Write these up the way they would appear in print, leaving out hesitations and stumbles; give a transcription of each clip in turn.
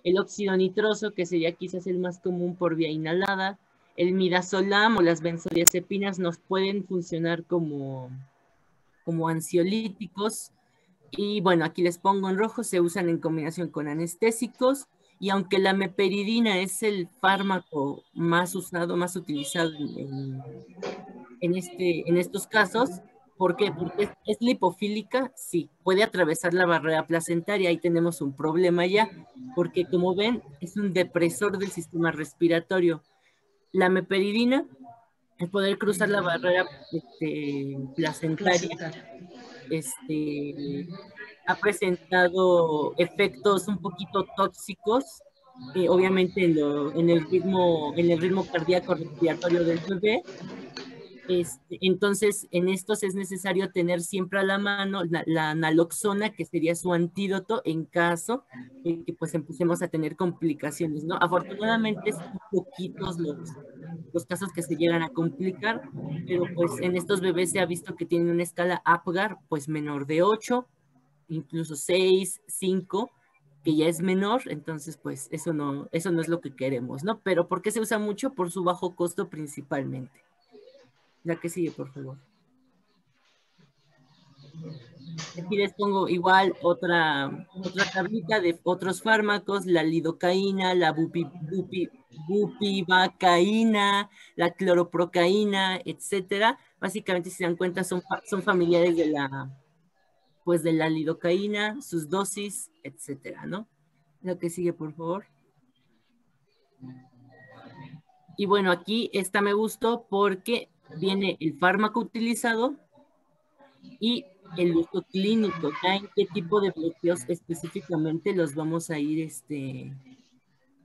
el óxido nitroso, que sería quizás el más común por vía inhalada, el midazolam o las benzodiazepinas nos pueden funcionar como ansiolíticos. Y bueno, aquí les pongo en rojo, se usan en combinación con anestésicos. Y aunque la meperidina es el fármaco más usado, más utilizado en estos casos, ¿por qué? Porque es lipofílica, sí, puede atravesar la barrera placentaria, ahí tenemos un problema ya, porque como ven, es un depresor del sistema respiratorio. La meperidina, al poder cruzar la barrera placentaria, Placentaria. este, ha presentado efectos un poquito tóxicos, obviamente en el ritmo cardíaco respiratorio del bebé. Entonces, en estos es necesario tener siempre a la mano la naloxona, que sería su antídoto en caso de que pues empecemos a tener complicaciones, ¿no? Afortunadamente son poquitos los casos que se llegan a complicar, pero pues en estos bebés se ha visto que tienen una escala APGAR pues menor de 8, incluso 6, 5, que ya es menor, entonces pues eso no es lo que queremos, ¿no? Pero ¿por qué se usa mucho? Por su bajo costo principalmente. La que sigue, por favor. Aquí les pongo igual otra tablita de otros fármacos, la lidocaína, la bupivacaína, la cloroprocaína, etcétera. Básicamente, si se dan cuenta, son familiares pues de la lidocaína, sus dosis, etcétera, ¿no? Lo que sigue, por favor. Y bueno, aquí esta me gustó porque viene el fármaco utilizado y el uso clínico, ya en qué tipo de bloqueos específicamente los vamos a ir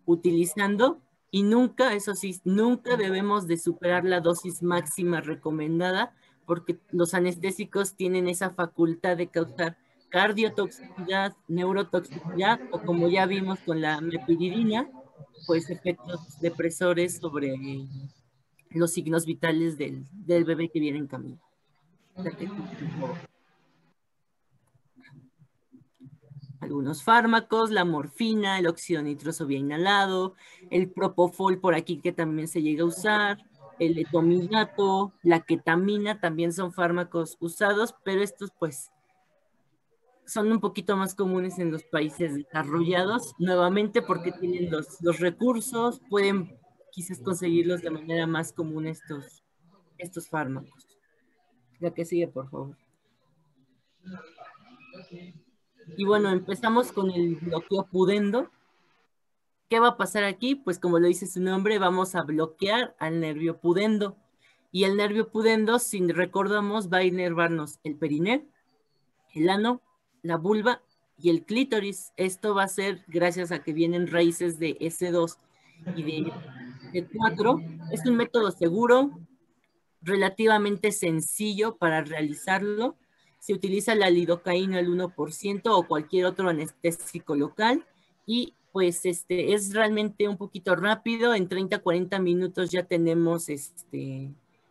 utilizando. Y nunca, eso sí, nunca debemos de superar la dosis máxima recomendada, porque los anestésicos tienen esa facultad de causar cardiotoxicidad, neurotoxicidad, o como ya vimos con la mepiridina, pues efectos depresores sobre los signos vitales del bebé que viene en camino. La que sigue, por favor. Algunos fármacos, la morfina, el óxido nitroso vía inhalado, el propofol por aquí que también se llega a usar, el etomidato, la ketamina también son fármacos usados, pero estos pues son un poquito más comunes en los países desarrollados, nuevamente porque tienen los recursos, pueden quizás conseguirlos de manera más común estos fármacos. La que sigue, por favor. Y bueno, empezamos con el bloqueo pudendo. ¿Qué va a pasar aquí? Pues como lo dice su nombre, vamos a bloquear al nervio pudendo. Y el nervio pudendo, si recordamos, va a inervarnos el periné, el ano, la vulva y el clítoris. Esto va a ser gracias a que vienen raíces de S2 y de S4. Es un método seguro, relativamente sencillo para realizarlo. Se utiliza la lidocaína al 1% o cualquier otro anestésico local y pues es realmente un poquito rápido, en 30 a 40 minutos ya tenemos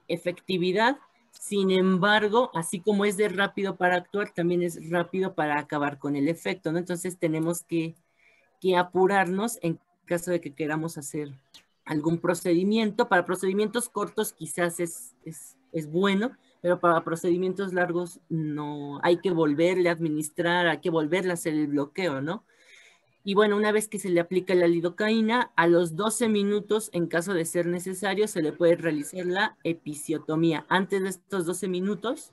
efectividad. Sin embargo, así como es de rápido para actuar, también es rápido para acabar con el efecto, ¿no? Entonces tenemos que apurarnos en caso de que queramos hacer algún procedimiento. Para procedimientos cortos quizás es bueno, pero para procedimientos largos no, hay que volverle a administrar, hay que volverle a hacer el bloqueo, ¿no? Y bueno, una vez que se le aplica la lidocaína, a los 12 minutos, en caso de ser necesario, se le puede realizar la episiotomía. Antes de estos 12 minutos,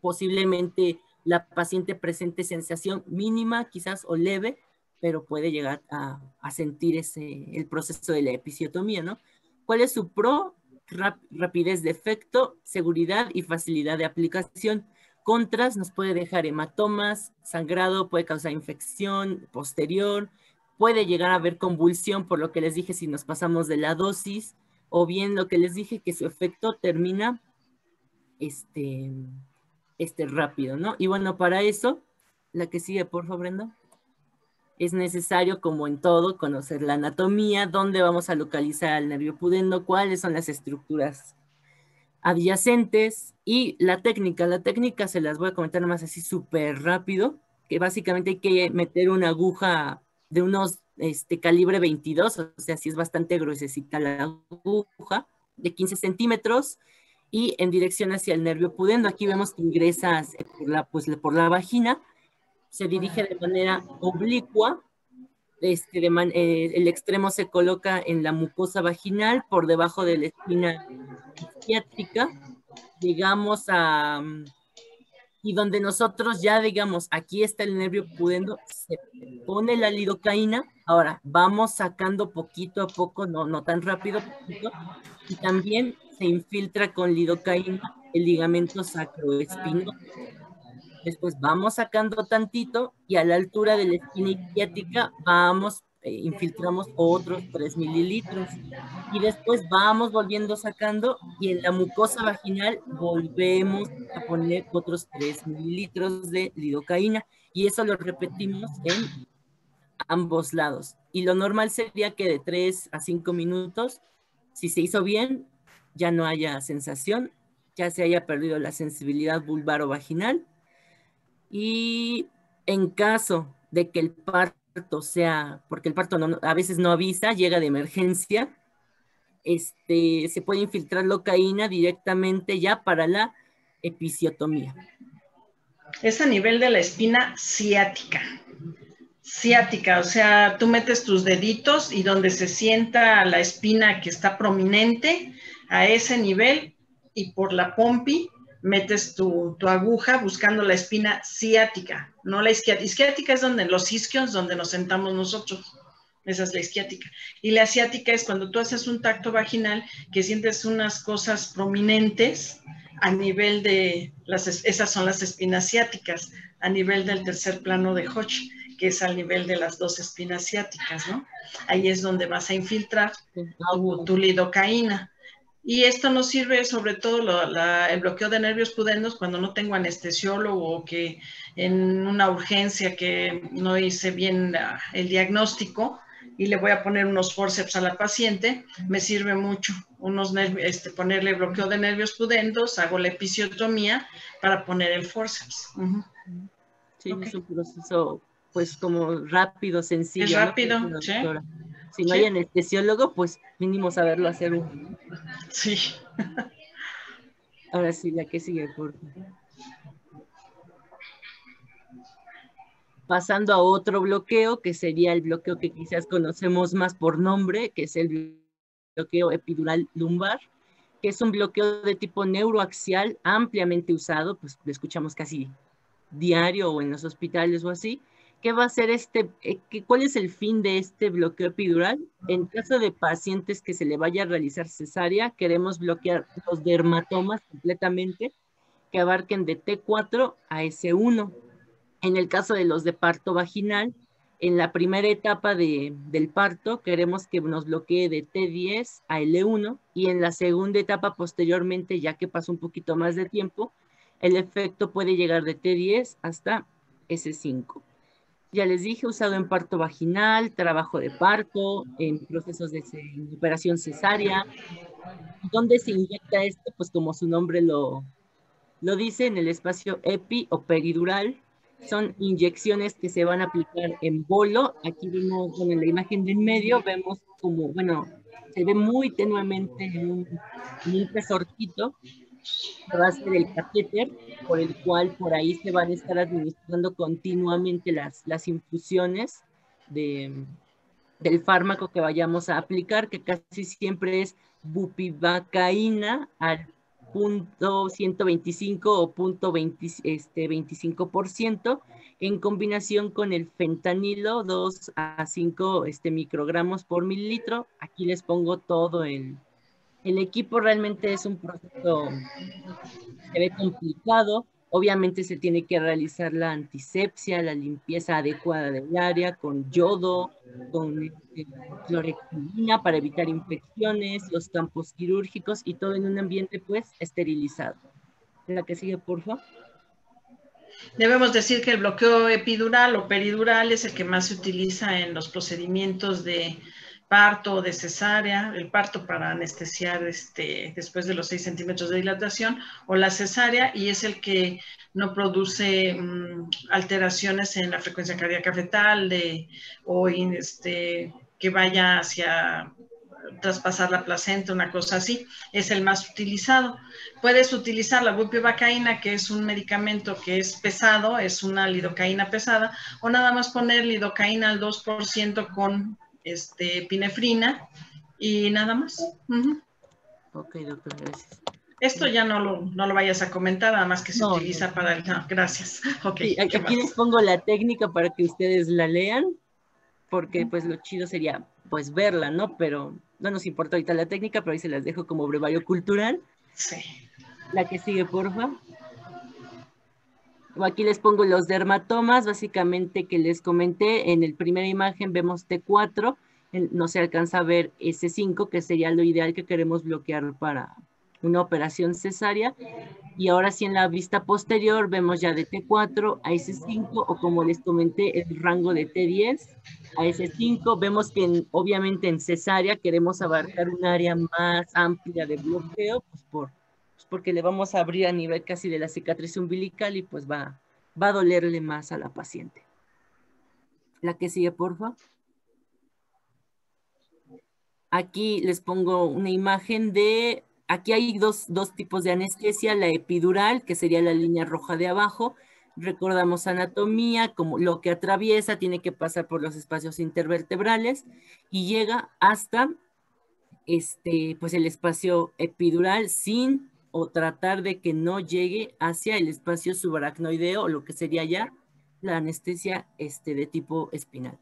posiblemente la paciente presente sensación mínima, quizás o leve, pero puede llegar a sentir el proceso de la episiotomía, ¿no? ¿Cuál es su pro? Rapidez de efecto, seguridad y facilidad de aplicación. Contras, nos puede dejar hematomas, sangrado, puede causar infección posterior, puede llegar a haber convulsión, por lo que les dije si nos pasamos de la dosis, o bien lo que les dije que su efecto termina rápido, ¿no? Y bueno, para eso, la que sigue, por favor, Brenda. Es necesario, como en todo, conocer la anatomía, dónde vamos a localizar al nervio pudendo, cuáles son las estructuras adyacentes y la técnica. La técnica se las voy a comentar más así súper rápido, que básicamente hay que meter una aguja de unos calibre 22, o sea, sí es bastante gruesecita la aguja, de 15 centímetros, y en dirección hacia el nervio pudendo. Aquí vemos que ingresa por la vagina, se dirige de manera oblicua, el extremo se coloca en la mucosa vaginal, por debajo de la espina isquiátrica, llegamos a, y donde nosotros ya digamos, aquí está el nervio pudendo, se pone la lidocaína. Ahora vamos sacando poquito a poco, no tan rápido, poquito, y también se infiltra con lidocaína el ligamento sacroespinoso. Después vamos sacando tantito y a la altura de la espina isquiática vamos, infiltramos otros 3 mililitros. Y después vamos volviendo sacando y en la mucosa vaginal volvemos a poner otros 3 mililitros de lidocaína. Y eso lo repetimos en ambos lados. Y lo normal sería que de 3 a 5 minutos, si se hizo bien, ya no haya sensación, ya se haya perdido la sensibilidad vulvar o vaginal. Y en caso de que el parto sea, porque el parto a veces no avisa, llega de emergencia, se puede infiltrar locaína directamente ya para la episiotomía. Es a nivel de la espina ciática. Ciática, o sea, tú metes tus deditos y donde se sienta la espina que está prominente, a ese nivel, y por la pompi metes tu aguja buscando la espina ciática, no la isquiática. Isquiática es donde los isquios, donde nos sentamos nosotros. Esa es la isquiática. Y la ciática es cuando tú haces un tacto vaginal que sientes unas cosas prominentes a nivel de, esas son las espinas ciáticas, a nivel del tercer plano de Hodge, que es al nivel de las dos espinas ciáticas, ¿no? Ahí es donde vas a infiltrar tu lidocaína. Y esto nos sirve sobre todo el bloqueo de nervios pudendos cuando no tengo anestesiólogo o que en una urgencia que no hice bien el diagnóstico y le voy a poner unos forceps a la paciente, me sirve mucho ponerle bloqueo de nervios pudendos, hago la episiotomía para poner el forceps. Sí, okay. Es un proceso pues como rápido, sencillo. Es rápido, ¿no? ¿sí? Si no hay anestesiólogo, pues mínimo saberlo hacer uno. Sí. Ahora sí, la que sigue, por favor. Pasando a otro bloqueo, que sería el bloqueo que quizás conocemos más por nombre, que es el bloqueo epidural lumbar, que es un bloqueo de tipo neuroaxial ampliamente usado, pues lo escuchamos casi diario o en los hospitales o así. ¿Qué va a hacer cuál es el fin de este bloqueo epidural? En caso de pacientes que se le vaya a realizar cesárea, queremos bloquear los dermatomas completamente, que abarquen de T4 a S1. En el caso de los de parto vaginal, en la primera etapa del parto queremos que nos bloquee de T10 a L1 y en la segunda etapa posteriormente, ya que pasa un poquito más de tiempo, el efecto puede llegar de T10 hasta S5. Ya les dije, usado en parto vaginal, trabajo de parto, en procesos de operación cesárea. ¿Dónde se inyecta esto? Pues como su nombre lo dice, en el espacio epi o peridural. Son inyecciones que se van a aplicar en bolo. Aquí vemos, bueno, en la imagen de en medio, vemos como, bueno, se ve muy tenuemente en un resortito que va a ser el catéter, por el cual por ahí se van a estar administrando continuamente las infusiones del fármaco que vayamos a aplicar, que casi siempre es bupivacaína al 0.125 o 0.25%, en combinación con el fentanilo, 2 a 5 microgramos por mililitro. Aquí les pongo todo el equipo. Realmente es un proceso se ve complicado. Obviamente se tiene que realizar la antisepsia, la limpieza adecuada del área con yodo, con clorexidina para evitar infecciones, los campos quirúrgicos y todo en un ambiente pues esterilizado. La que sigue, por favor. Debemos decir que el bloqueo epidural o peridural es el que más se utiliza en los procedimientos parto o de cesárea, el parto para anestesiar después de los 6 centímetros de dilatación, o la cesárea, y es el que no produce alteraciones en la frecuencia cardíaca fetal o que vaya hacia traspasar la placenta, una cosa así, es el más utilizado. Puedes utilizar la bupivacaína, que es un medicamento que es pesado, es una lidocaína pesada, o nada más poner lidocaína al 2% con epinefrina y nada más. Ok, doctor, gracias. Esto ya no lo vayas a comentar, nada más que se utiliza para el... No, gracias. Ok, sí, ¿qué aquí más? les pongo la técnica para que ustedes la lean, porque pues lo chido sería pues verla, ¿no? Pero no nos importa ahorita la técnica, pero ahí se las dejo como brevario cultural. Sí. La que sigue, porfa. Aquí les pongo los dermatomas, básicamente que les comenté. En la primera imagen vemos T4, no se alcanza a ver S5, que sería lo ideal que queremos bloquear para una operación cesárea. Y ahora sí en la vista posterior vemos ya de T4 a S5, o como les comenté, el rango de T10 a S5. Vemos que obviamente en cesárea queremos abarcar un área más amplia de bloqueo, porque le vamos a abrir a nivel casi de la cicatriz umbilical y pues va a dolerle más a la paciente. La que sigue, porfa. Aquí les pongo una imagen de... Aquí hay dos tipos de anestesia, la epidural, que sería la línea roja de abajo. Recordamos anatomía, como lo que atraviesa tiene que pasar por los espacios intervertebrales y llega hasta pues el espacio epidural sin o tratar de que no llegue hacia el espacio subaracnoideo, o lo que sería ya la anestesia de tipo espinal.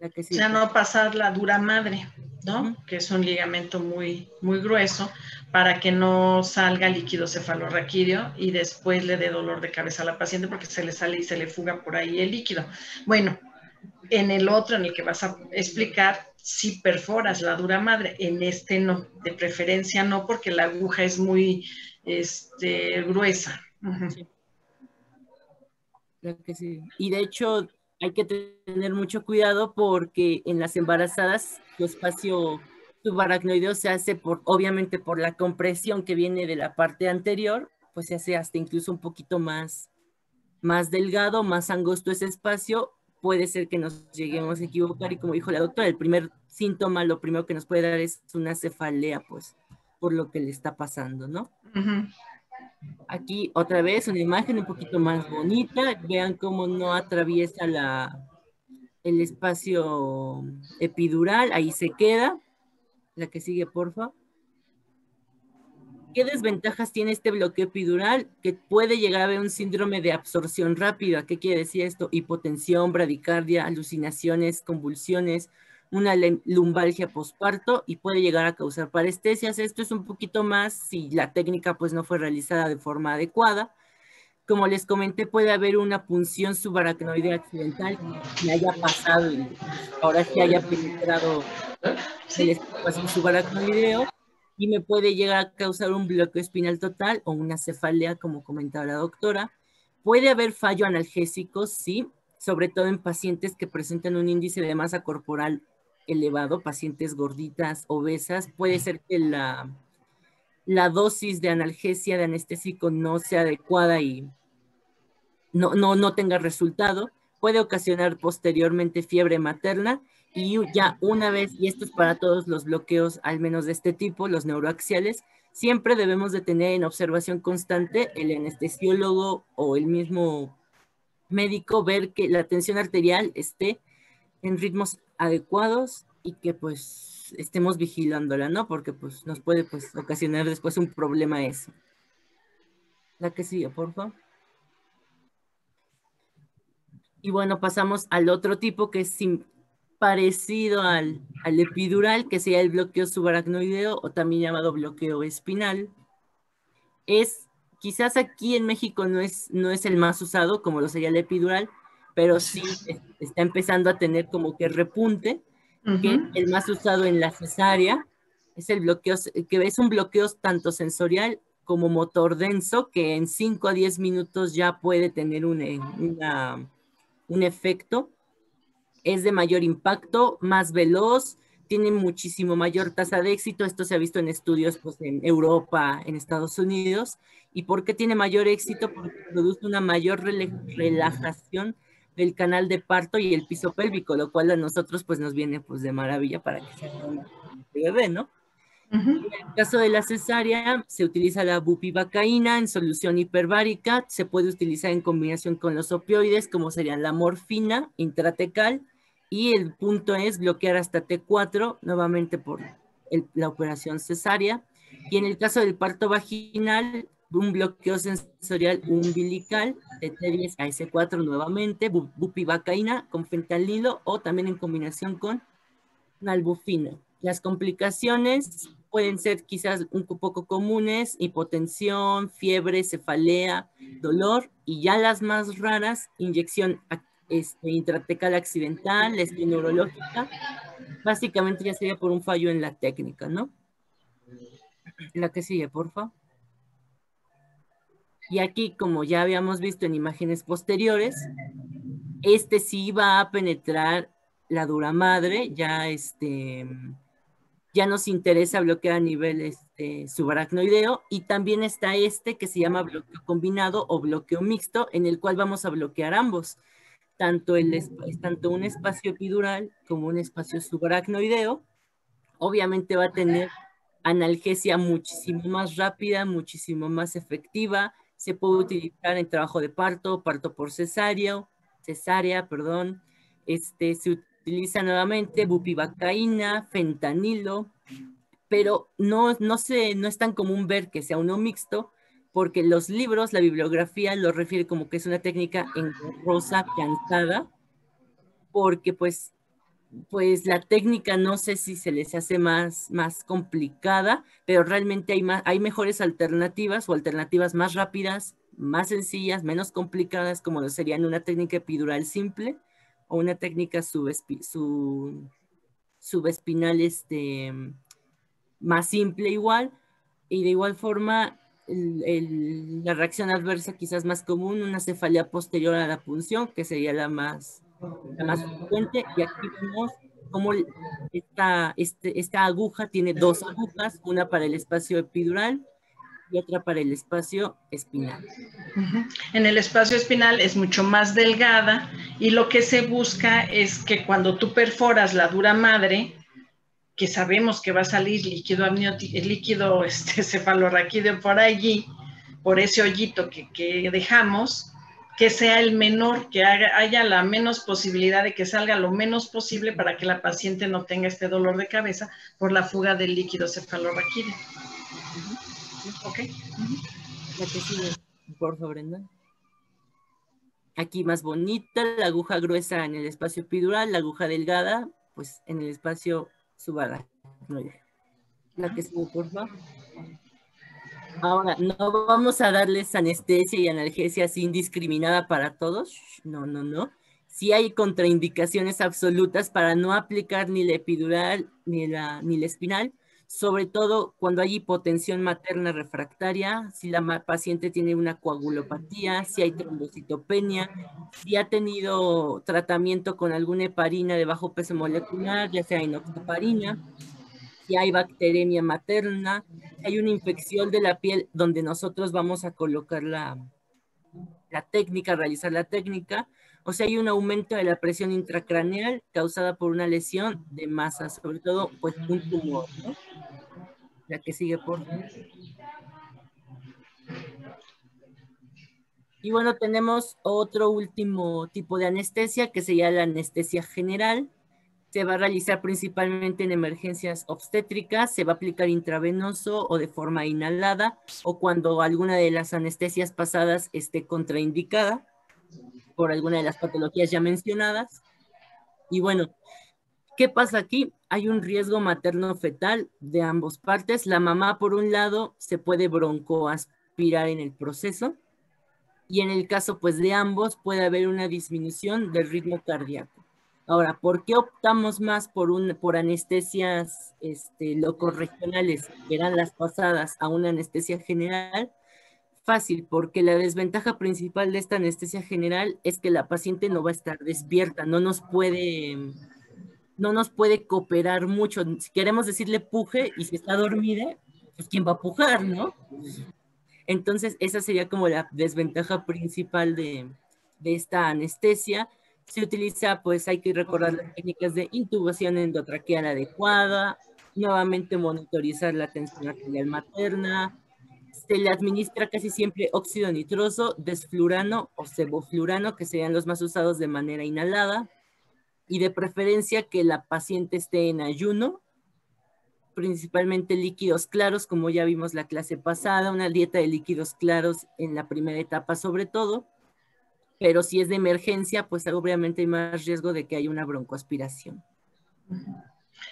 La que O sea, no pasar la dura madre, ¿no? Que es un ligamento muy, muy grueso para que no salga líquido cefalorraquídeo y después le dé dolor de cabeza a la paciente porque se le sale y se le fuga por ahí el líquido. Bueno, en el otro, en el que vas a explicar, si perforas la dura madre, en este no, de preferencia no, porque la aguja es muy gruesa. Sí. La que sí. Y de hecho hay que tener mucho cuidado porque en las embarazadas su espacio subaracnoideo se hace obviamente por la compresión que viene de la parte anterior, pues se hace hasta incluso un poquito más delgado, más angosto ese espacio. Puede ser que nos lleguemos a equivocar y como dijo la doctora, el primer síntoma, lo primero que nos puede dar es una cefalea, pues, por lo que le está pasando, ¿no? Aquí otra vez una imagen un poquito más bonita. Vean cómo no atraviesa el espacio epidural, ahí se queda. La que sigue, porfa. ¿Qué desventajas tiene este bloqueo epidural? Que puede llegar a haber un síndrome de absorción rápida. ¿Qué quiere decir esto? Hipotensión, bradicardia, alucinaciones, convulsiones, una lumbalgia posparto y puede llegar a causar parestesias. Esto es un poquito más si la técnica pues no fue realizada de forma adecuada. Como les comenté, puede haber una punción subaracnoidea accidental que haya pasado y ahora sí haya penetrado el espacio subaracnoideo y me puede llegar a causar un bloqueo espinal total o una cefalea, como comentaba la doctora. Puede haber fallo analgésico, sí, sobre todo en pacientes que presentan un índice de masa corporal elevado, pacientes gorditas, obesas. Puede ser que la dosis de analgesia, de anestésico, no sea adecuada y no tenga resultado. Puede ocasionar posteriormente fiebre materna y ya una vez, y esto es para todos los bloqueos, al menos de este tipo, los neuroaxiales, siempre debemos de tener en observación constante el anestesiólogo o el mismo médico, ver que la tensión arterial esté en ritmos adecuados y que pues estemos vigilándola, ¿no? Porque pues nos puede pues ocasionar después un problema eso. La que sigue, por favor. Y bueno, pasamos al otro tipo que es parecido al epidural, que sería el bloqueo subaracnoideo o también llamado bloqueo espinal. Quizás aquí en México no es el más usado como lo sería el epidural, pero sí está empezando a tener como que repunte, que el más usado en la cesárea es el bloqueo, que es un bloqueo tanto sensorial como motor denso, que en 5 a 10 minutos ya puede tener un efecto. Es de mayor impacto, más veloz, tiene muchísimo mayor tasa de éxito. Esto se ha visto en estudios pues, en Europa, en Estados Unidos. ¿Y por qué tiene mayor éxito? Porque produce una mayor relajación del canal de parto y el piso pélvico, lo cual a nosotros pues nos viene pues de maravilla para que sea un bebé, ¿no? Ujú. En el caso de la cesárea, se utiliza la bupivacaína en solución hiperbárica, se puede utilizar en combinación con los opioides, como serían la morfina intratecal, y el punto es bloquear hasta T4, nuevamente por la operación cesárea. Y en el caso del parto vaginal, un bloqueo sensorial umbilical de T10 a S4 nuevamente, bupivacaína con fentanilo o también en combinación con nalbufina. Las complicaciones pueden ser quizás un poco comunes: hipotensión, fiebre, cefalea, dolor, y ya las más raras, inyección intratecal accidental, lesión neurológica. Básicamente ya sería por un fallo en la técnica, ¿no? La que sigue, por favor. Y aquí, como ya habíamos visto en imágenes posteriores, sí va a penetrar la dura madre, ya nos interesa bloquear a nivel subaracnoideo, y también está que se llama bloqueo combinado o bloqueo mixto, en el cual vamos a bloquear ambos, tanto un espacio epidural como un espacio subaracnoideo. Obviamente va a tener analgesia muchísimo más rápida, muchísimo más efectiva. Se puede utilizar en trabajo de parto, parto por cesárea, perdón. Se utiliza nuevamente bupivacaína, fentanilo, pero no es tan común ver que sea uno mixto, porque los libros, la bibliografía lo refiere como que es una técnica engorrosa, cansada, porque pues la técnica no sé si se les hace más complicada, pero realmente hay mejores alternativas, o alternativas más rápidas, más sencillas, menos complicadas, como lo serían una técnica epidural simple o una técnica subespinal más simple igual. Y de igual forma, la reacción adversa quizás más común, una cefalea posterior a la punción, que sería la más frecuente. Y aquí vemos cómo esta aguja tiene dos agujas, una para el espacio epidural y otra para el espacio espinal. Ujú. En el espacio espinal es mucho más delgada, y lo que se busca es que cuando tú perforas la dura madre, que sabemos que va a salir líquido cefalorraquídeo por allí, por ese hoyito que dejamos, que sea el menor, que haya la menos posibilidad de que salga lo menos posible, para que la paciente no tenga este dolor de cabeza por la fuga del líquido cefalorraquídeo. Ujú. ¿Ok? La que sigue, por favor, Brenda. Aquí más bonita, la aguja gruesa en el espacio epidural, la aguja delgada, pues en el espacio subaracnoide. La que sigue, por favor. Ahora, no vamos a darles anestesia y analgesia así indiscriminada para todos. No, no, no. Sí hay contraindicaciones absolutas para no aplicar ni la epidural ni la espinal, sobre todo cuando hay hipotensión materna refractaria, si la paciente tiene una coagulopatía, si hay trombocitopenia, si ha tenido tratamiento con alguna heparina de bajo peso molecular, ya sea enoxaparina, si hay bacteremia materna, si hay una infección de la piel donde nosotros vamos a colocar la técnica, realizar la técnica, o si hay un aumento de la presión intracraneal causada por una lesión de masa, sobre todo pues un tumor, ¿no? La que sigue, por favor. Y bueno, tenemos otro último tipo de anestesia, que sería la anestesia general. Se va a realizar principalmente en emergencias obstétricas, se va a aplicar intravenoso o de forma inhalada, o cuando alguna de las anestesias pasadas esté contraindicada por alguna de las patologías ya mencionadas. Y bueno, ¿qué pasa aquí? Hay un riesgo materno-fetal de ambas partes. La mamá, por un lado, se puede broncoaspirar en el proceso, y en el caso pues de ambos puede haber una disminución del ritmo cardíaco. Ahora, ¿por qué optamos más por anestesias locorregionales, que eran las pasadas, a una anestesia general? Fácil, porque la desventaja principal de esta anestesia general es que la paciente no va a estar despierta, no nos puede no nos puede cooperar mucho. Si queremos decirle puje y si está dormida, pues ¿quién va a pujar, no? Entonces, esa sería como la desventaja principal de esta anestesia. Se utiliza, pues hay que recordar las técnicas de intubación endotraqueal adecuada, nuevamente monitorizar la tensión arterial materna. Se le administra casi siempre óxido nitroso, desflurano o sevoflurano, que serían los más usados de manera inhalada, y de preferencia que la paciente esté en ayuno, principalmente líquidos claros, como ya vimos la clase pasada, una dieta de líquidos claros en la primera etapa sobre todo, pero si es de emergencia, pues obviamente hay más riesgo de que haya una broncoaspiración.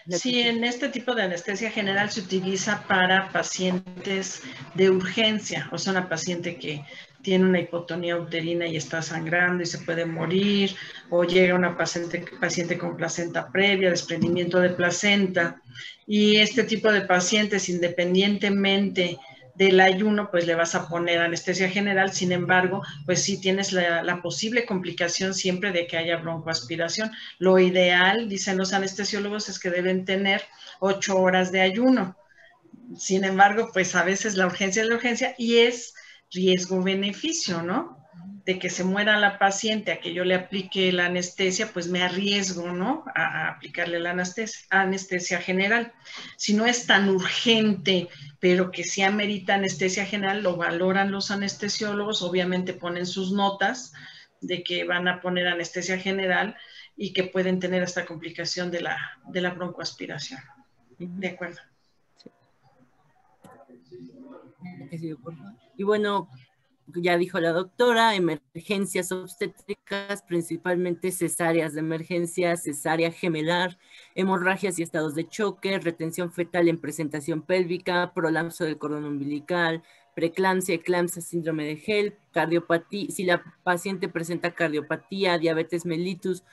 Sí, en este tipo de anestesia general se utiliza para pacientes de urgencia, o sea, una paciente que tiene una hipotonía uterina y está sangrando y se puede morir, o llega una paciente con placenta previa, desprendimiento de placenta, y este tipo de pacientes, independientemente del ayuno, pues le vas a poner anestesia general. Sin embargo, pues sí tienes la posible complicación siempre de que haya broncoaspiración. Lo ideal, dicen los anestesiólogos, es que deben tener 8 horas de ayuno. Sin embargo, pues a veces la urgencia es la urgencia y es riesgo-beneficio, ¿no? De que se muera la paciente a que yo le aplique la anestesia, pues me arriesgo, ¿no? A aplicarle la anestesia general. Si no es tan urgente, pero que sí amerita anestesia general, lo valoran los anestesiólogos, obviamente ponen sus notas de que van a poner anestesia general y que pueden tener esta complicación de la broncoaspiración. ¿De acuerdo? Y bueno, ya dijo la doctora, emergencias obstétricas, principalmente cesáreas de emergencia, cesárea gemelar, hemorragias y estados de choque, retención fetal en presentación pélvica, prolapso del cordón umbilical, preeclampsia, eclampsia, síndrome de HELP, cardiopatía, si la paciente presenta cardiopatía, diabetes mellitus,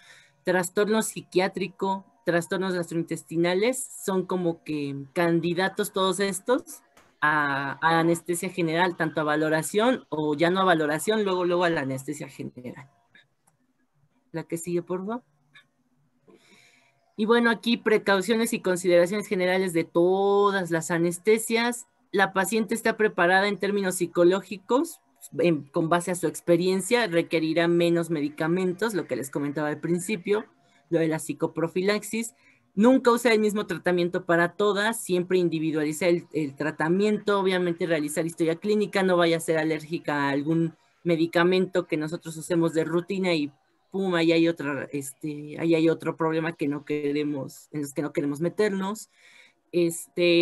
trastorno psiquiátrico, trastornos gastrointestinales, son como que candidatos todos estos a anestesia general, tanto a valoración o ya no a valoración, luego a la anestesia general. La que sigue, por favor. Y bueno, aquí precauciones y consideraciones generales de todas las anestesias. La paciente está preparada en términos psicológicos, con base a su experiencia, requerirá menos medicamentos, lo que les comentaba al principio, lo de la psicoprofilaxis. Nunca usa el mismo tratamiento para todas, siempre individualiza el tratamiento, obviamente realizar historia clínica, no vaya a ser alérgica a algún medicamento que nosotros hacemos de rutina y pum, ahí hay otro problema que no queremos, en los que no queremos meternos.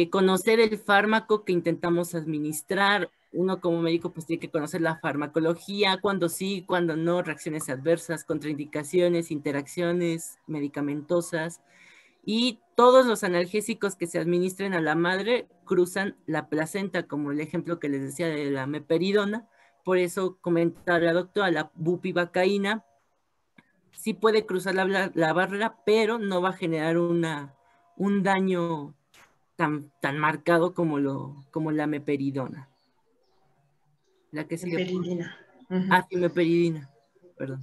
Conocer el fármaco que intentamos administrar. Uno como médico pues tiene que conocer la farmacología, cuando sí, cuando no, reacciones adversas, contraindicaciones, interacciones medicamentosas. Y todos los analgésicos que se administren a la madre cruzan la placenta, como el ejemplo que les decía de la meperidona. Por eso comentaba la doctora, la bupivacaína sí puede cruzar la barrera, pero no va a generar un daño tan marcado como la meperidona. La que sigue. Meperidina. Sí, meperidina, perdón.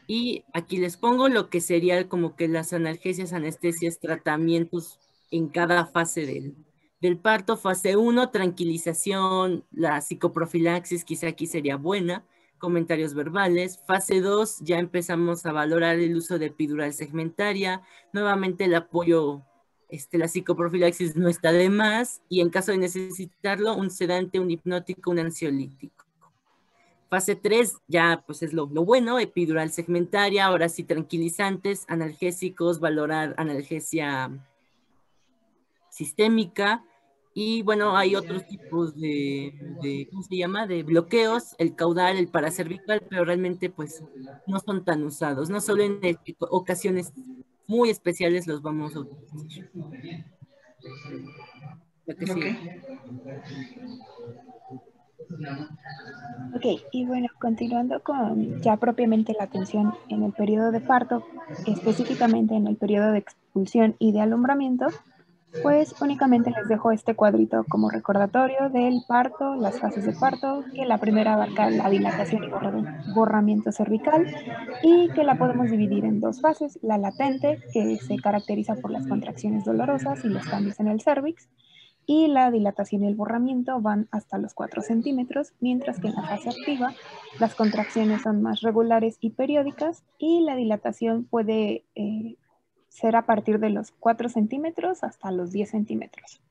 Y aquí les pongo lo que sería como que las analgesias, anestesias, tratamientos en cada fase del parto. Fase 1, tranquilización, la psicoprofilaxis, quizá aquí sería buena, comentarios verbales. Fase 2, ya empezamos a valorar el uso de epidural segmentaria. Nuevamente el apoyo, la psicoprofilaxis no está de más. Y en caso de necesitarlo, un sedante, un hipnótico, un ansiolítico. Fase 3 ya pues es lo bueno, epidural segmentaria, ahora sí tranquilizantes, analgésicos, valorar analgesia sistémica. Y bueno, hay otros tipos ¿cómo se llama? De bloqueos, el caudal, el paracervical, pero realmente pues no son tan usados, no solo en ocasiones muy especiales los vamos a utilizar. Ok, y bueno, continuando con ya propiamente la atención en el periodo de parto, específicamente en el periodo de expulsión y de alumbramiento, Pues únicamente les dejo este cuadrito como recordatorio del parto, las fases de parto, que la primera abarca la dilatación y borramiento cervical y que la podemos dividir en dos fases, la latente, que se caracteriza por las contracciones dolorosas y los cambios en el cérvix, y la dilatación y el borramiento van hasta los 4 centímetros, mientras que en la fase activa las contracciones son más regulares y periódicas y la dilatación puede ser a partir de los 4 centímetros hasta los 10 centímetros.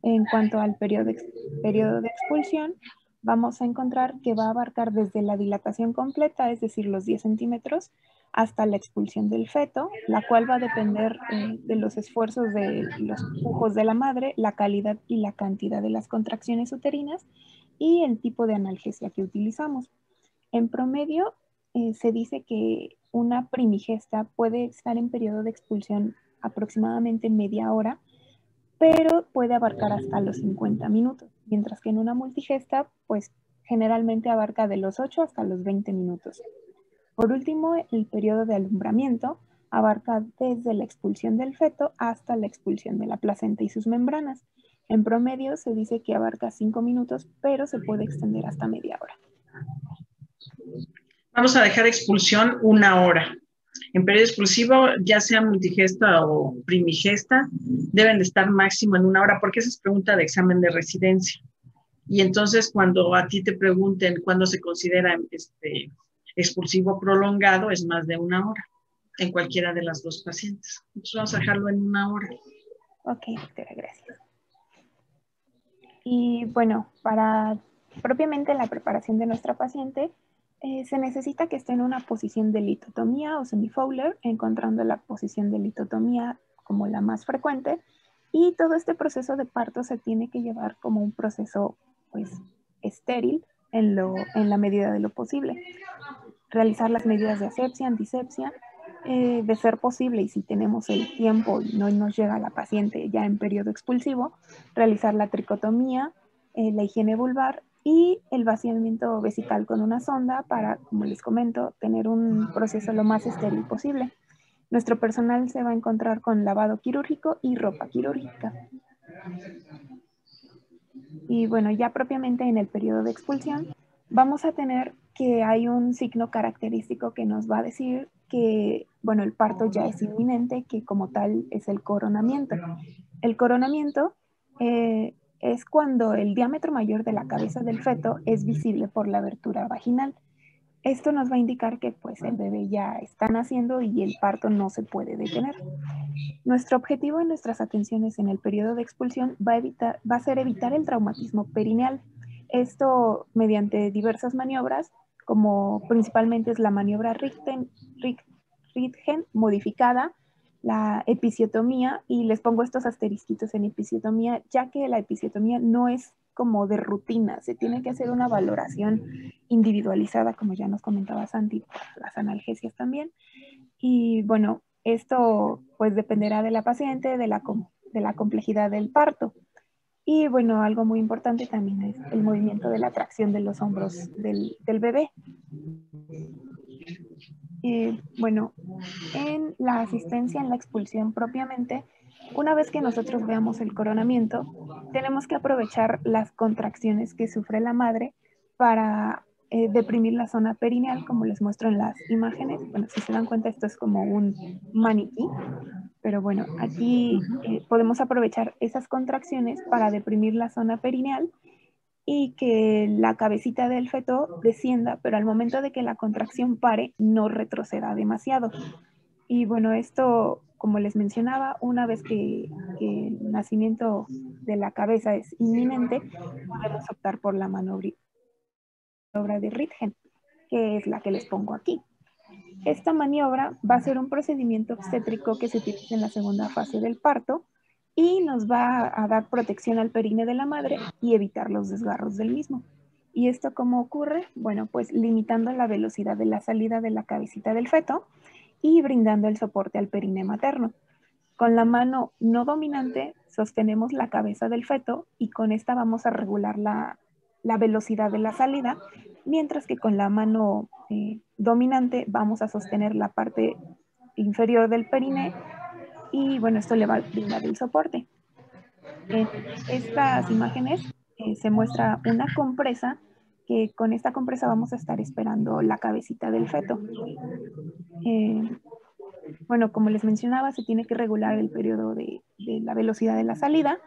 En cuanto al periodo de expulsión, vamos a encontrar que va a abarcar desde la dilatación completa, es decir, los 10 centímetros, hasta la expulsión del feto, la cual va a depender de los esfuerzos de los pujos de la madre, la calidad y la cantidad de las contracciones uterinas y el tipo de analgesia que utilizamos. En promedio, se dice que una primigesta puede estar en periodo de expulsión aproximadamente media hora, pero puede abarcar hasta los 50 minutos, mientras que en una multigesta, pues generalmente abarca de los 8 hasta los 20 minutos. Por último, el periodo de alumbramiento abarca desde la expulsión del feto hasta la expulsión de la placenta y sus membranas. En promedio se dice que abarca 5 minutos, pero se puede extender hasta media hora. Vamos a dejar expulsión 1 hora. En periodo expulsivo, ya sea multigesta o primigesta, deben de estar máximo en 1 hora, porque esa es pregunta de examen de residencia. Y entonces, cuando a ti te pregunten cuándo se considera expulsivo prolongado, es más de 1 hora en cualquiera de las dos pacientes. Entonces, vamos a dejarlo en 1 hora. Ok, doctora, gracias. Y bueno, para propiamente la preparación de nuestra paciente, se necesita que esté en una posición de litotomía o semifowler, encontrando la posición de litotomía como la más frecuente. Y todo este proceso de parto se tiene que llevar como un proceso pues estéril en la medida de lo posible. Realizar las medidas de asepsia, antisepsia, de ser posible y si tenemos el tiempo y no nos llega la paciente ya en periodo expulsivo, realizar la tricotomía, la higiene vulvar y el vaciamiento vesical con una sonda para, como les comento, tener un proceso lo más estéril posible. Nuestro personal se va a encontrar con lavado quirúrgico y ropa quirúrgica. Y bueno, ya propiamente en el periodo de expulsión, vamos a tener que hay un signo característico que nos va a decir que, bueno, el parto ya es inminente, que como tal es el coronamiento. El coronamiento es cuando el diámetro mayor de la cabeza del feto es visible por la abertura vaginal. Esto nos va a indicar que pues el bebé ya está naciendo y el parto no se puede detener. Nuestro objetivo en nuestras atenciones en el periodo de expulsión va a ser evitar el traumatismo perineal. Esto mediante diversas maniobras, como principalmente es la maniobra Röntgen modificada, la episiotomía, y les pongo estos asterisquitos en episiotomía, ya que la episiotomía no es como de rutina, se tiene que hacer una valoración individualizada, como ya nos comentaba Santi, las analgesias también. Y bueno, esto pues dependerá de la paciente, de la complejidad del parto. Y bueno, algo muy importante también es el movimiento de la tracción de los hombros del bebé. Bueno, en la asistencia en la expulsión propiamente, una vez que nosotros veamos el coronamiento, tenemos que aprovechar las contracciones que sufre la madre para deprimir la zona perineal, como les muestro en las imágenes. Bueno, si se dan cuenta, esto es como un maniquí, pero bueno, aquí podemos aprovechar esas contracciones para deprimir la zona perineal y que la cabecita del feto descienda, pero al momento de que la contracción pare, no retroceda demasiado. Y bueno, esto, como les mencionaba, una vez que el nacimiento de la cabeza es inminente, podemos optar por la maniobra de Röntgen, que es la que les pongo aquí. Esta maniobra va a ser un procedimiento obstétrico que se utiliza en la segunda fase del parto y nos va a dar protección al perine de la madre y evitar los desgarros del mismo. ¿Y esto cómo ocurre? Bueno, pues limitando la velocidad de la salida de la cabecita del feto y brindando el soporte al perine materno. Con la mano no dominante sostenemos la cabeza del feto y con esta vamos a regular la velocidad de la salida, mientras que con la mano dominante vamos a sostener la parte inferior del perine y bueno, esto le va a brindar el soporte. En estas imágenes se muestra una compresa, que con esta compresa vamos a estar esperando la cabecita del feto. Bueno, como les mencionaba, se tiene que regular el periodo de la velocidad de la salida,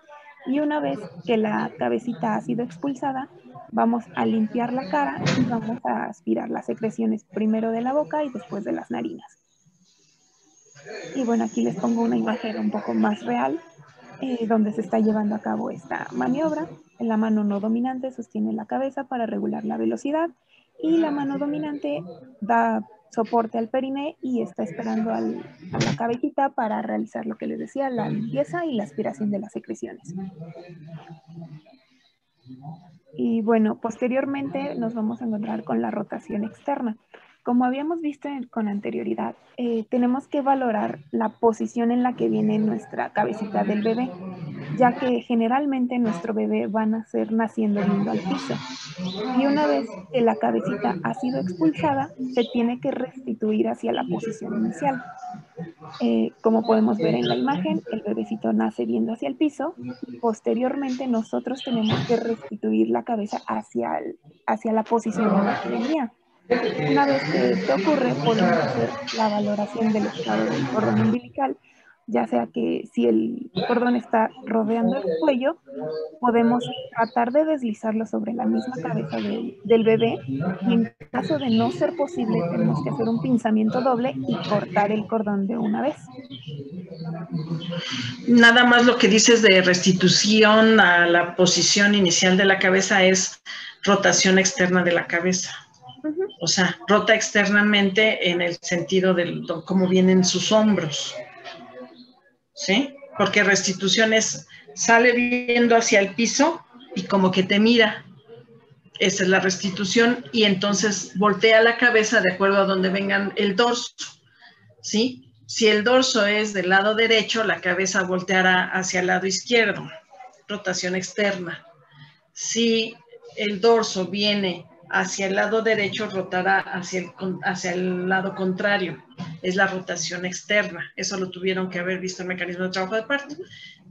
y una vez que la cabecita ha sido expulsada, vamos a limpiar la cara y vamos a aspirar las secreciones primero de la boca y después de las narinas. Y bueno, aquí les pongo una imagen un poco más real, donde se está llevando a cabo esta maniobra. En la mano no dominante sostiene la cabeza para regular la velocidad, y la mano dominante da soporte al periné y está esperando a la cabecita para realizar lo que les decía, la limpieza y la aspiración de las secreciones. Y bueno, posteriormente nos vamos a encontrar con la rotación externa. Como habíamos visto con anterioridad, tenemos que valorar la posición en la que viene nuestra cabecita del bebé, ya que generalmente nuestro bebé va a nacer naciendo viendo al piso. Y una vez que la cabecita ha sido expulsada, se tiene que restituir hacia la posición inicial. Como podemos ver en la imagen, el bebecito nace viendo hacia el piso y posteriormente nosotros tenemos que restituir la cabeza hacia la posición en la que venía. Una vez que esto ocurre, podemos hacer la valoración del estado del cordón umbilical, ya sea que si el cordón está rodeando el cuello, podemos tratar de deslizarlo sobre la misma cabeza del bebé, y en caso de no ser posible, tenemos que hacer un pinzamiento doble y cortar el cordón de una vez. Nada más lo que dices de restitución a la posición inicial de la cabeza es rotación externa de la cabeza. O sea, rota externamente en el sentido de cómo vienen sus hombros. ¿Sí? Porque restitución es, sale viendo hacia el piso y como que te mira. Esa es la restitución, y entonces voltea la cabeza de acuerdo a donde vengan el dorso. ¿Sí? Si el dorso es del lado derecho, la cabeza volteará hacia el lado izquierdo. Rotación externa. Si el dorso viene hacia el lado derecho, rotará hacia el lado contrario. Es la rotación externa. Eso lo tuvieron que haber visto en el mecanismo de trabajo de parto.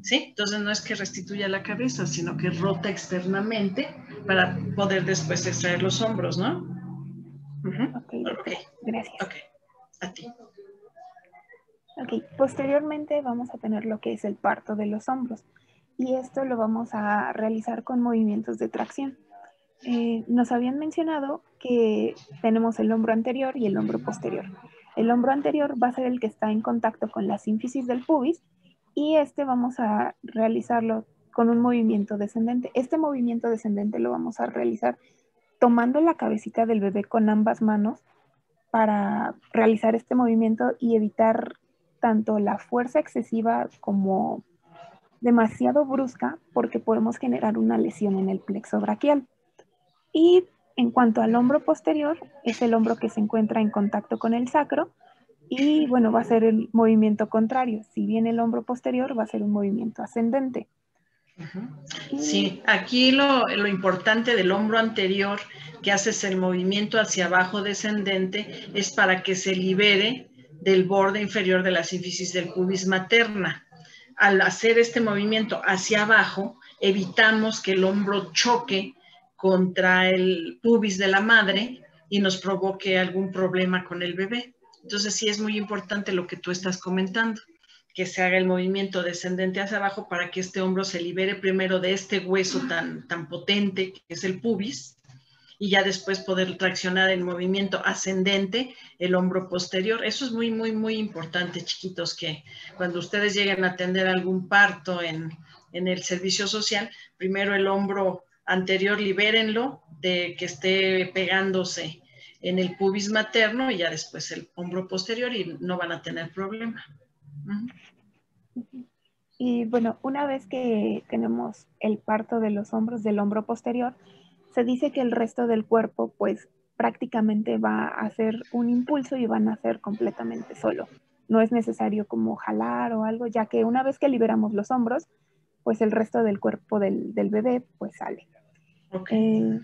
¿Sí? Entonces no es que restituya la cabeza, sino que rota externamente para poder después extraer los hombros, ¿no? Ok, doctor. Gracias. Ok, a ti. Ok, posteriormente vamos a tener lo que es el parto de los hombros, y esto lo vamos a realizar con movimientos de tracción. Nos habían mencionado que tenemos el hombro anterior y el hombro posterior. El hombro anterior va a ser el que está en contacto con la sínfisis del pubis, y este vamos a realizarlo con un movimiento descendente. Este movimiento descendente lo vamos a realizar tomando la cabecita del bebé con ambas manos para realizar este movimiento y evitar tanto la fuerza excesiva como demasiado brusca, porque podemos generar una lesión en el plexo braquial. Y en cuanto al hombro posterior, es el hombro que se encuentra en contacto con el sacro, y bueno, va a ser el movimiento contrario. Si bien el hombro posterior va a ser un movimiento ascendente. Sí, aquí lo importante del hombro anterior, que haces el movimiento hacia abajo descendente, es para que se libere del borde inferior de la sínfisis del pubis materna. Al hacer este movimiento hacia abajo, evitamos que el hombro choque contra el pubis de la madre y nos provoque algún problema con el bebé. Entonces sí es muy importante lo que tú estás comentando, que se haga el movimiento descendente hacia abajo para que este hombro se libere primero de este hueso tan potente que es el pubis, y ya después poder traccionar el movimiento ascendente, el hombro posterior. Eso es muy, muy, muy importante, chiquitos, que cuando ustedes lleguen a atender algún parto en el servicio social, primero el hombro anterior libérenlo de que esté pegándose en el pubis materno, y ya después el hombro posterior, y no van a tener problema. Y bueno, una vez que tenemos el parto de los hombros, del hombro posterior, se dice que el resto del cuerpo pues prácticamente va a hacer un impulso y van a hacer completamente solo. No es necesario como jalar o algo, ya que una vez que liberamos los hombros, pues el resto del cuerpo del bebé pues sale. Okay.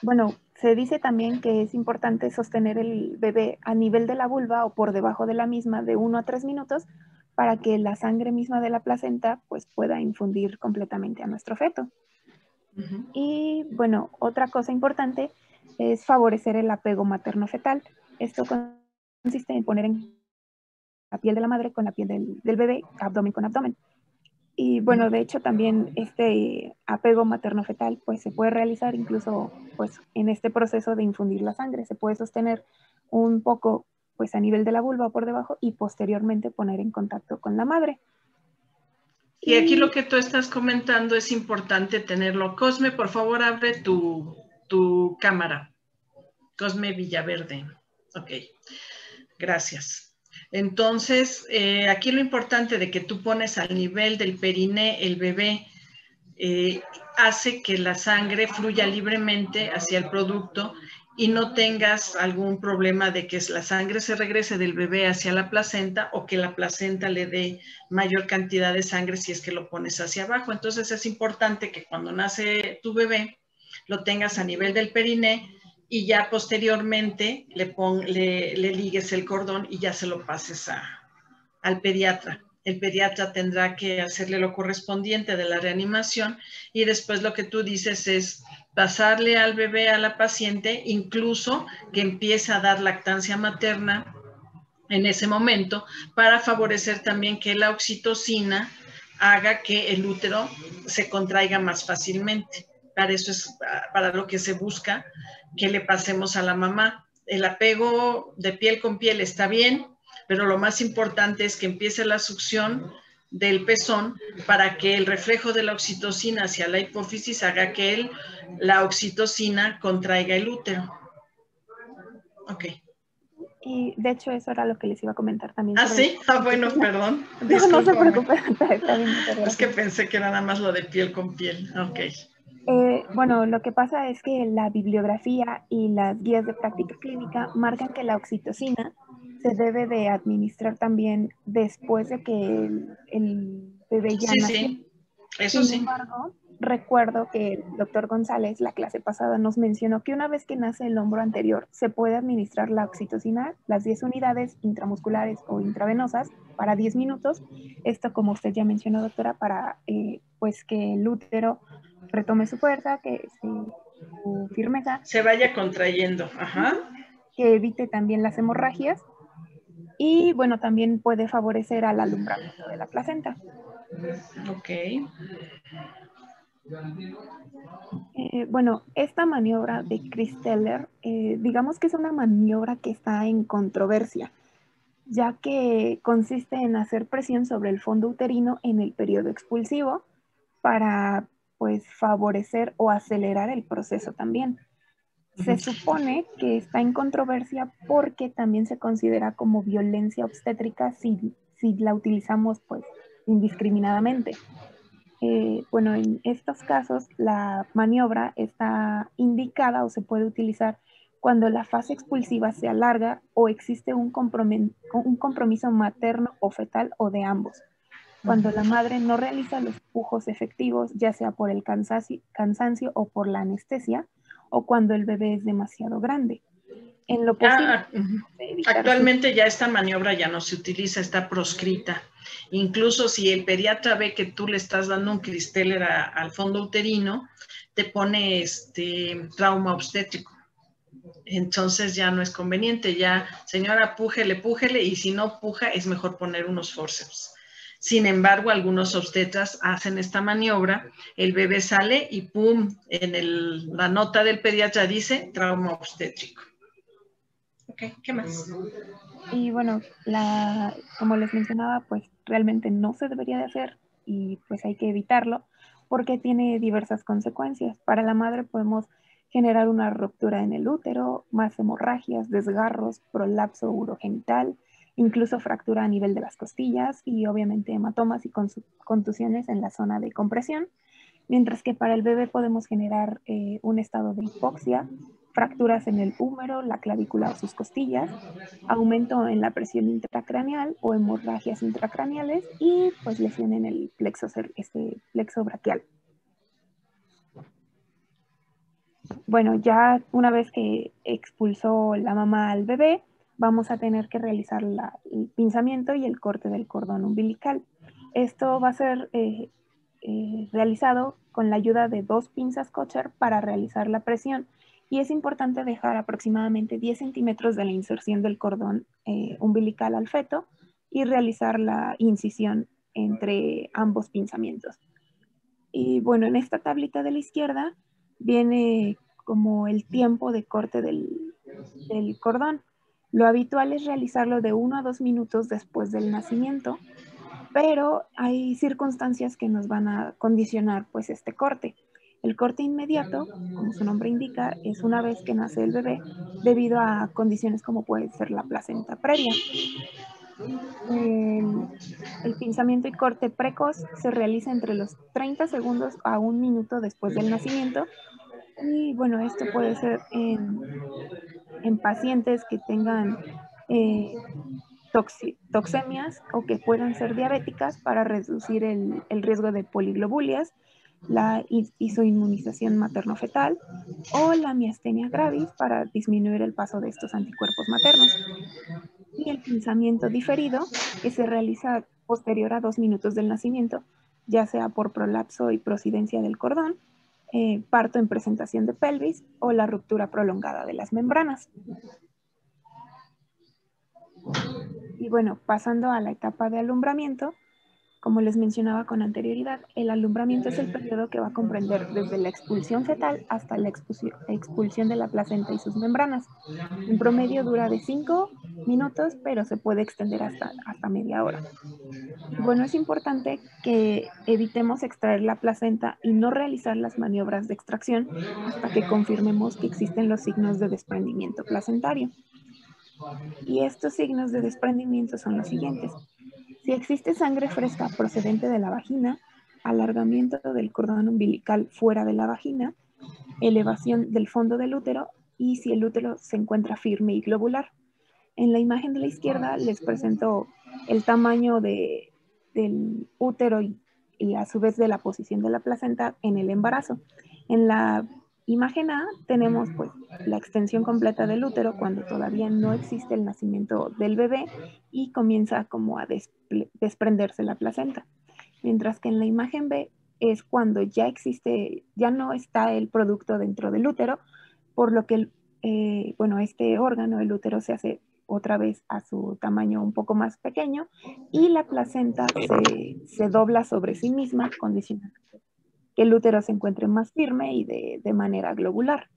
Bueno, se dice también que es importante sostener el bebé a nivel de la vulva o por debajo de la misma de 1 a 3 minutos, para que la sangre misma de la placenta pues pueda infundir completamente a nuestro feto. Y bueno, otra cosa importante es favorecer el apego materno-fetal. Esto consiste en poner en la piel de la madre con la piel del bebé, abdomen con abdomen. Y bueno, de hecho también este apego materno-fetal pues se puede realizar incluso pues en este proceso de infundir la sangre. Se puede sostener un poco pues a nivel de la vulva por debajo y posteriormente poner en contacto con la madre. Y aquí lo que tú estás comentando es importante tenerlo. Cosme, por favor, abre tu cámara. Cosme Villaverde. Ok, gracias. Entonces, aquí lo importante de que tú pones al nivel del periné el bebé hace que la sangre fluya libremente hacia el producto y no tengas algún problema de que la sangre se regrese del bebé hacia la placenta o que la placenta le dé mayor cantidad de sangre si es que lo pones hacia abajo. Entonces es importante que cuando nace tu bebé lo tengas a nivel del periné y ya posteriormente le ligues el cordón y ya se lo pases al pediatra. El pediatra tendrá que hacerle lo correspondiente de la reanimación y después lo que tú dices es pasarle al bebé a la paciente, incluso que empiece a dar lactancia materna en ese momento para favorecer también que la oxitocina haga que el útero se contraiga más fácilmente. Para eso es para lo que se busca que le pasemos a la mamá. El apego de piel con piel está bien, pero lo más importante es que empiece la succión del pezón para que el reflejo de la oxitocina hacia la hipófisis haga que la oxitocina contraiga el útero. Ok. Y de hecho eso era lo que les iba a comentar también. ¿Ah, sí? Ah, bueno, perdón. No se preocupe, está bien. Es que pensé que era nada más lo de piel con piel. Ok. Bueno, lo que pasa es que la bibliografía y las guías de práctica clínica marcan que la oxitocina se debe de administrar también después de que el bebé ya nació. Sí, eso Sin sí. embargo, recuerdo que el doctor González, la clase pasada, nos mencionó que una vez que nace el hombro anterior, se puede administrar la oxitocina, las 10 unidades intramusculares o intravenosas para 10 minutos. Esto, como usted ya mencionó, doctora, para pues que el útero retome su fuerza, que su firmeza. Se vaya contrayendo. Ajá. Que evite también las hemorragias. Y bueno, también puede favorecer al alumbramiento de la placenta. Ok. Bueno, esta maniobra de Christeller, digamos que es una maniobra que está en controversia, ya que consiste en hacer presión sobre el fondo uterino en el periodo expulsivo para, pues, favorecer o acelerar el proceso también. Se supone que está en controversia porque también se considera como violencia obstétrica si la utilizamos, pues, indiscriminadamente. Bueno, en estos casos la maniobra está indicada o se puede utilizar cuando la fase expulsiva se alarga o existe un compromiso materno o fetal o de ambos. Cuando la madre no realiza los pujos efectivos, ya sea por el cansancio o por la anestesia, o cuando el bebé es demasiado grande. En lo posible, actualmente ya esta maniobra ya no se utiliza, está proscrita. Incluso si el pediatra ve que tú le estás dando un Christeller al fondo uterino, te pone trauma obstétrico. Entonces ya no es conveniente, ya señora, pújele, y si no puja es mejor poner unos forceps. Sin embargo, algunos obstetras hacen esta maniobra, el bebé sale y pum, en la nota del pediatra dice trauma obstétrico. Ok, ¿qué más? Y bueno, como les mencionaba, pues realmente no se debería de hacer y pues hay que evitarlo porque tiene diversas consecuencias. Para la madre podemos generar una ruptura en el útero, más hemorragias, desgarros, prolapso urogenital, incluso fractura a nivel de las costillas y obviamente hematomas y contusiones en la zona de compresión, mientras que para el bebé podemos generar un estado de hipoxia, fracturas en el húmero, la clavícula o sus costillas, aumento en la presión intracraneal o hemorragias intracraneales y pues lesión en el plexo braquial. Bueno, ya una vez que expulsó la mamá al bebé, vamos a tener que realizar el pinzamiento y el corte del cordón umbilical. Esto va a ser realizado con la ayuda de 2 pinzas Kocher para realizar la presión, y es importante dejar aproximadamente 10 centímetros de la inserción del cordón umbilical al feto y realizar la incisión entre ambos pinzamientos. Y bueno, en esta tablita de la izquierda viene como el tiempo de corte del cordón. Lo habitual es realizarlo de 1 a 2 minutos después del nacimiento, pero hay circunstancias que nos van a condicionar pues este corte. El corte inmediato, como su nombre indica, es una vez que nace el bebé, debido a condiciones como puede ser la placenta previa. El pinzamiento y corte precoz se realiza entre los 30 segundos a 1 minuto después del nacimiento. Y bueno, esto puede ser en pacientes que tengan toxemias o que puedan ser diabéticas, para reducir el riesgo de poliglobulias, la isoinmunización materno-fetal o la miastenia gravis, para disminuir el paso de estos anticuerpos maternos. Y el pinzamiento diferido, que se realiza posterior a 2 minutos del nacimiento, ya sea por prolapso y prosidencia del cordón, parto en presentación de pelvis o la ruptura prolongada de las membranas. Y bueno, pasando a la etapa de alumbramiento, como les mencionaba con anterioridad, el alumbramiento es el periodo que va a comprender desde la expulsión fetal hasta la expulsión de la placenta y sus membranas. En promedio dura de 5 minutos, pero se puede extender hasta media hora. Y bueno, es importante que evitemos extraer la placenta y no realizar las maniobras de extracción hasta que confirmemos que existen los signos de desprendimiento placentario. Y estos signos de desprendimiento son los siguientes: si existe sangre fresca procedente de la vagina, alargamiento del cordón umbilical fuera de la vagina, elevación del fondo del útero, y si el útero se encuentra firme y globular. En la imagen de la izquierda les presento el tamaño del útero y a su vez de la posición de la placenta en el embarazo. En la imagen A tenemos pues la extensión completa del útero cuando todavía no existe el nacimiento del bebé y comienza como a desprenderse la placenta. Mientras que en la imagen B es cuando ya existe, ya no está el producto dentro del útero, por lo que este órgano, el útero, se hace otra vez a su tamaño un poco más pequeño y la placenta se dobla sobre sí misma, condicionando que el útero se encuentre más firme y de manera globular.